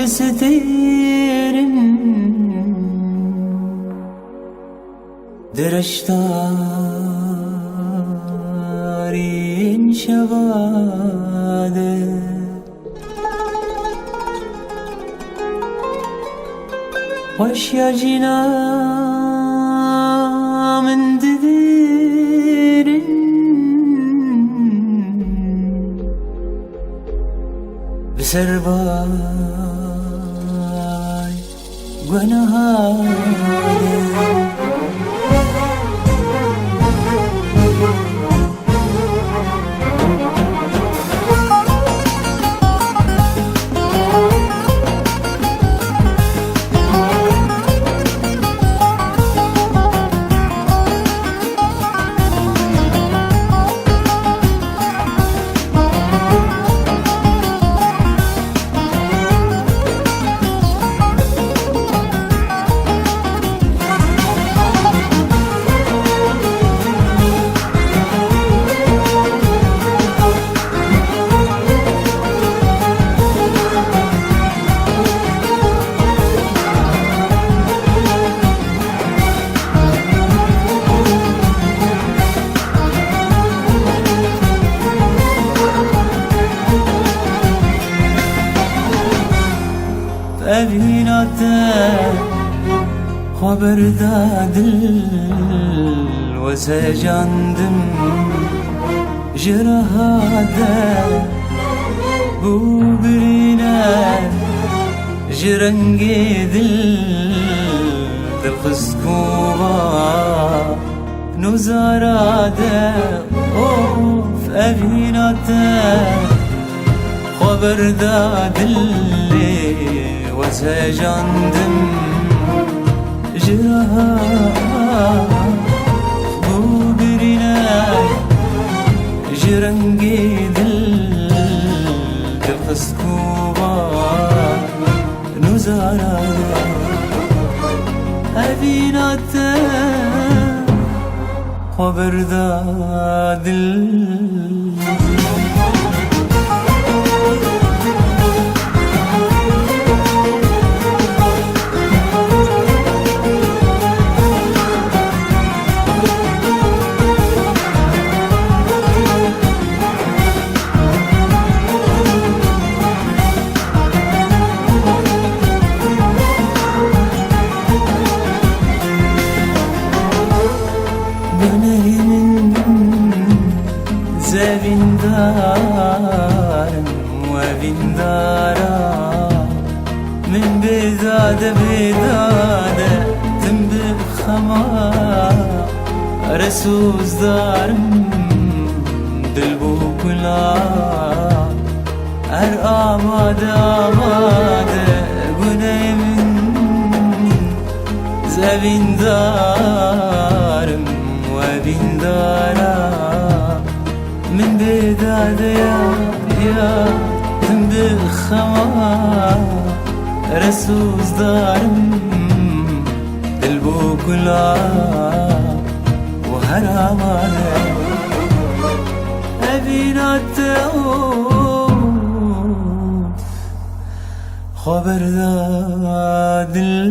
ستيرن درشتارين شواده وش يا جنا من دذيرن بسرباي ونهاده أبيناته خبر دادل وسجاندم جرهاده بو برينا جرنجي دل خسكوبا نزاراده اوف أبيناته خبر دادل وسجاندم جرها بوبريناي جرنجي دل خسكوبا نزارا أبيناته خبر دادل زبندارم وبندارا من بداده تم بخما رسوز دارم دل بو كلا آماده گونه من زبندارم وبندارا من بداده يا تم بخما رسوز دارم دل بو كلا وهرامانه أبيناته خبر دادل